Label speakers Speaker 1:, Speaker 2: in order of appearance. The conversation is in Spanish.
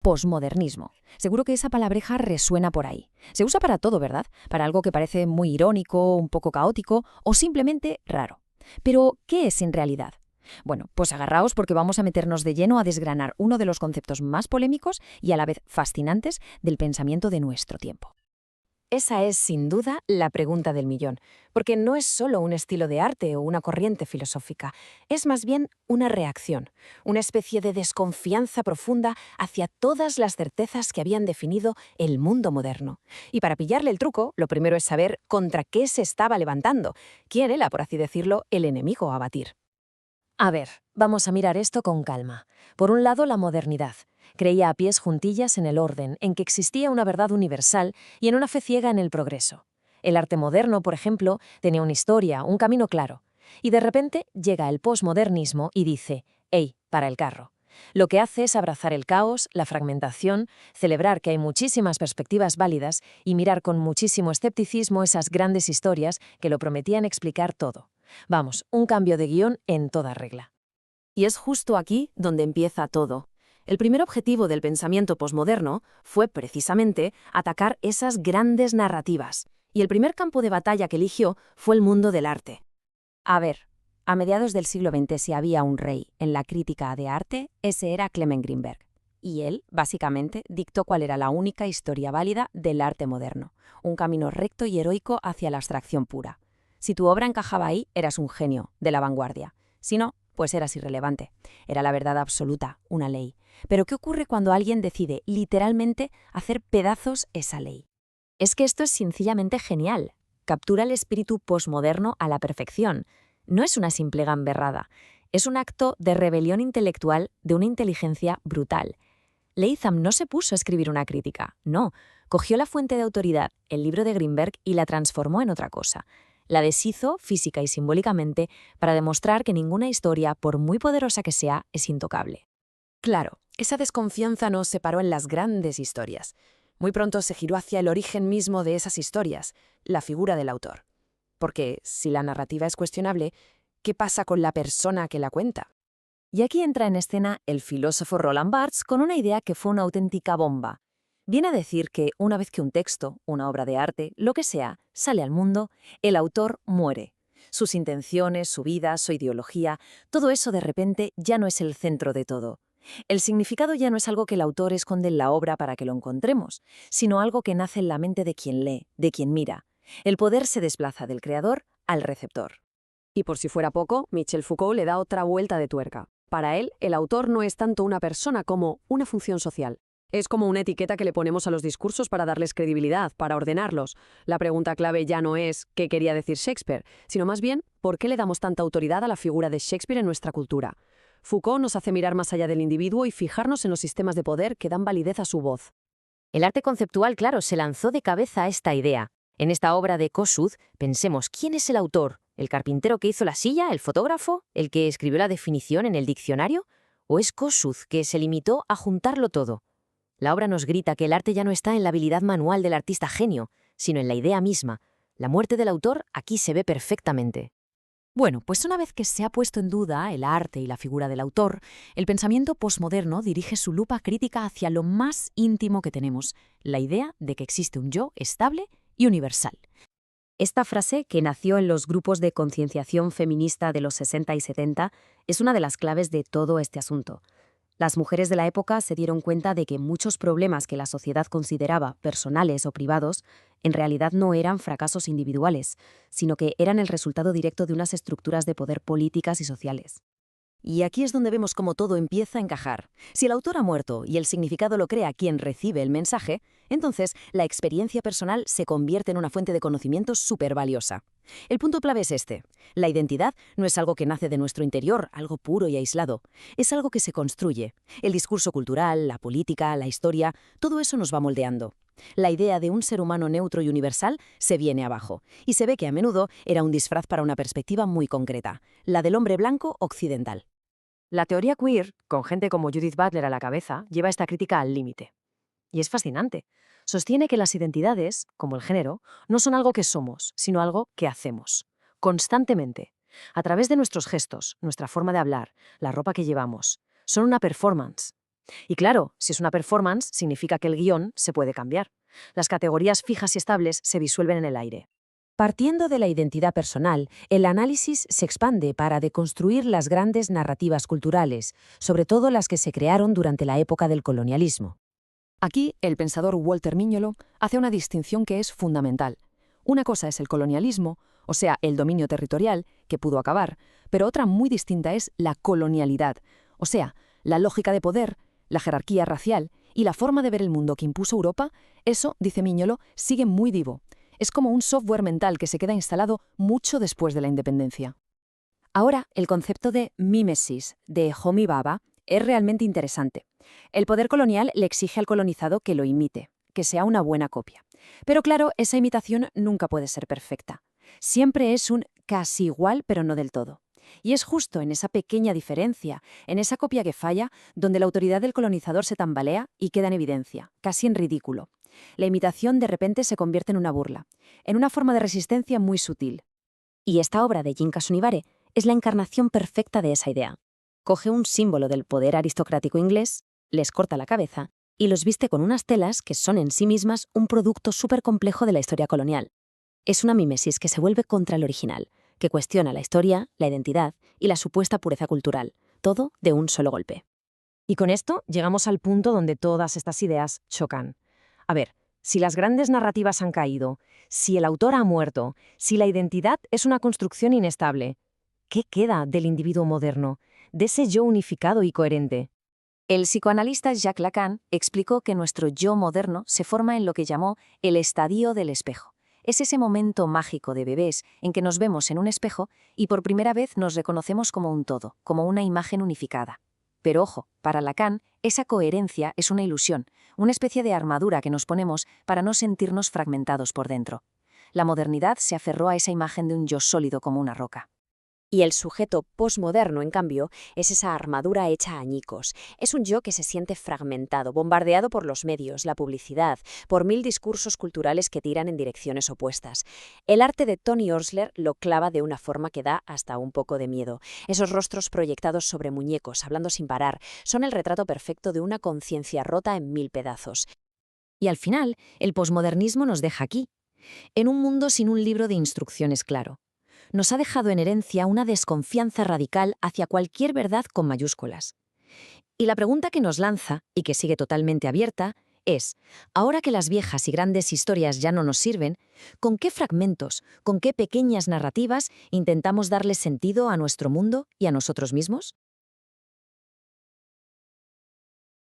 Speaker 1: posmodernismo. Seguro que esa palabreja resuena por ahí. Se usa para todo, ¿verdad? Para algo que parece muy irónico, un poco caótico o simplemente raro. Pero, ¿qué es en realidad? Bueno, pues agarraos porque vamos a meternos de lleno a desgranar uno de los conceptos más polémicos y a la vez fascinantes del pensamiento de nuestro tiempo.
Speaker 2: Esa es, sin duda, la pregunta del millón, porque no es solo un estilo de arte o una corriente filosófica, es más bien una reacción, una especie de desconfianza profunda hacia todas las certezas que habían definido el mundo moderno. Y para pillarle el truco, lo primero es saber contra qué se estaba levantando, quién era, por así decirlo, el enemigo a batir.
Speaker 3: A ver, vamos a mirar esto con calma. Por un lado, la modernidad. Creía a pies juntillas en el orden, en que existía una verdad universal y en una fe ciega en el progreso. El arte moderno, por ejemplo, tenía una historia, un camino claro. Y de repente llega el posmodernismo y dice, «Ey, para el carro». Lo que hace es abrazar el caos, la fragmentación, celebrar que hay muchísimas perspectivas válidas y mirar con muchísimo escepticismo esas grandes historias que lo prometían explicar todo. Vamos, un cambio de guión en toda regla.
Speaker 2: Y es justo aquí donde empieza todo. El primer objetivo del pensamiento posmoderno fue precisamente atacar esas grandes narrativas, y el primer campo de batalla que eligió fue el mundo del arte.
Speaker 1: A ver, a mediados del siglo XX si había un rey en la crítica de arte, ese era Clement Greenberg. Y él, básicamente, dictó cuál era la única historia válida del arte moderno, un camino recto y heroico hacia la abstracción pura. Si tu obra encajaba ahí, eras un genio, de la vanguardia. Si no, pues eras irrelevante. Era la verdad absoluta, una ley. Pero ¿qué ocurre cuando alguien decide, literalmente, hacer pedazos esa ley?
Speaker 3: Es que esto es sencillamente genial. Captura el espíritu posmoderno a la perfección. No es una simple gamberrada. Es un acto de rebelión intelectual de una inteligencia brutal. Latham no se puso a escribir una crítica, no. Cogió la fuente de autoridad, el libro de Greenberg, y la transformó en otra cosa. La deshizo física y simbólicamente para demostrar que ninguna historia, por muy poderosa que sea, es intocable.
Speaker 2: Claro, esa desconfianza no se paró en las grandes historias. Muy pronto se giró hacia el origen mismo de esas historias, la figura del autor. Porque si la narrativa es cuestionable, ¿qué pasa con la persona que la cuenta?
Speaker 3: Y aquí entra en escena el filósofo Roland Barthes con una idea que fue una auténtica bomba. Viene a decir que una vez que un texto, una obra de arte, lo que sea, sale al mundo, el autor muere. Sus intenciones, su vida, su ideología, todo eso de repente ya no es el centro de todo. El significado ya no es algo que el autor esconde en la obra para que lo encontremos, sino algo que nace en la mente de quien lee, de quien mira. El poder se desplaza del creador al receptor.
Speaker 4: Y por si fuera poco, Michel Foucault le da otra vuelta de tuerca. Para él, el autor no es tanto una persona como una función social. Es como una etiqueta que le ponemos a los discursos para darles credibilidad, para ordenarlos. La pregunta clave ya no es ¿qué quería decir Shakespeare?, sino más bien ¿por qué le damos tanta autoridad a la figura de Shakespeare en nuestra cultura? Foucault nos hace mirar más allá del individuo y fijarnos en los sistemas de poder que dan validez a su voz.
Speaker 3: El arte conceptual, claro, se lanzó de cabeza a esta idea. En esta obra de Kossuth, pensemos, ¿quién es el autor? ¿El carpintero que hizo la silla? ¿El fotógrafo? ¿El que escribió la definición en el diccionario? ¿O es Kossuth que se limitó a juntarlo todo? La obra nos grita que el arte ya no está en la habilidad manual del artista genio, sino en la idea misma. La muerte del autor aquí se ve perfectamente.
Speaker 1: Bueno, pues una vez que se ha puesto en duda el arte y la figura del autor, el pensamiento posmoderno dirige su lupa crítica hacia lo más íntimo que tenemos, la idea de que existe un yo estable y universal. Esta frase, que nació en los grupos de concienciación feminista de los 60 y 70, es una de las claves de todo este asunto. Las mujeres de la época se dieron cuenta de que muchos problemas que la sociedad consideraba personales o privados en realidad no eran fracasos individuales, sino que eran el resultado directo de unas estructuras de poder políticas y sociales. Y aquí es donde vemos cómo todo empieza a encajar. Si el autor ha muerto y el significado lo crea quien recibe el mensaje, entonces la experiencia personal se convierte en una fuente de conocimiento súper valiosa. El punto clave es este. La identidad no es algo que nace de nuestro interior, algo puro y aislado. Es algo que se construye. El discurso cultural, la política, la historia, todo eso nos va moldeando. La idea de un ser humano neutro y universal se viene abajo, y se ve que a menudo era un disfraz para una perspectiva muy concreta, la del hombre blanco occidental.
Speaker 3: La teoría queer, con gente como Judith Butler a la cabeza, lleva esta crítica al límite. Y es fascinante. Sostiene que las identidades, como el género, no son algo que somos, sino algo que hacemos, constantemente, a través de nuestros gestos, nuestra forma de hablar, la ropa que llevamos. Son una performance. Y claro, si es una performance, significa que el guión se puede cambiar. Las categorías fijas y estables se disuelven en el aire.
Speaker 2: Partiendo de la identidad personal, el análisis se expande para deconstruir las grandes narrativas culturales, sobre todo las que se crearon durante la época del colonialismo.
Speaker 4: Aquí, el pensador Walter Mignolo hace una distinción que es fundamental. Una cosa es el colonialismo, o sea, el dominio territorial, que pudo acabar, pero otra muy distinta es la colonialidad, o sea, la lógica de poder, la jerarquía racial y la forma de ver el mundo que impuso Europa. Eso, dice Mignolo, sigue muy vivo. Es como un software mental que se queda instalado mucho después de la independencia.
Speaker 2: Ahora, el concepto de mímesis, de Homi Bhabha, es realmente interesante. El poder colonial le exige al colonizado que lo imite, que sea una buena copia. Pero claro, esa imitación nunca puede ser perfecta. Siempre es un casi igual, pero no del todo. Y es justo en esa pequeña diferencia, en esa copia que falla, donde la autoridad del colonizador se tambalea y queda en evidencia, casi en ridículo. La imitación de repente se convierte en una burla, en una forma de resistencia muy sutil. Y esta obra de Jinka Sonibare es la encarnación perfecta de esa idea. Coge un símbolo del poder aristocrático inglés, les corta la cabeza y los viste con unas telas que son en sí mismas un producto súper complejo de la historia colonial. Es una mímesis que se vuelve contra el original, que cuestiona la historia, la identidad y la supuesta pureza cultural, todo de un solo golpe.
Speaker 3: Y con esto llegamos al punto donde todas estas ideas chocan. A ver, si las grandes narrativas han caído, si el autor ha muerto, si la identidad es una construcción inestable, ¿qué queda del individuo moderno, de ese yo unificado y coherente?
Speaker 1: El psicoanalista Jacques Lacan explicó que nuestro yo moderno se forma en lo que llamó el estadio del espejo. Es ese momento mágico de bebés en que nos vemos en un espejo y por primera vez nos reconocemos como un todo, como una imagen unificada. Pero ojo, para Lacan, esa coherencia es una ilusión, una especie de armadura que nos ponemos para no sentirnos fragmentados por dentro. La modernidad se aferró a esa imagen de un yo sólido como una roca.
Speaker 2: Y el sujeto posmoderno, en cambio, es esa armadura hecha a añicos. Es un yo que se siente fragmentado, bombardeado por los medios, la publicidad, por 1000 discursos culturales que tiran en direcciones opuestas. El arte de Tony Orsler lo clava de una forma que da hasta un poco de miedo. Esos rostros proyectados sobre muñecos, hablando sin parar, son el retrato perfecto de una conciencia rota en 1000 pedazos.
Speaker 1: Y al final, el posmodernismo nos deja aquí, en un mundo sin un libro de instrucciones claro. Nos ha dejado en herencia una desconfianza radical hacia cualquier verdad con mayúsculas. Y la pregunta que nos lanza, y que sigue totalmente abierta, es, ahora que las viejas y grandes historias ya no nos sirven, ¿con qué fragmentos, con qué pequeñas narrativas intentamos darle sentido a nuestro mundo y a nosotros mismos?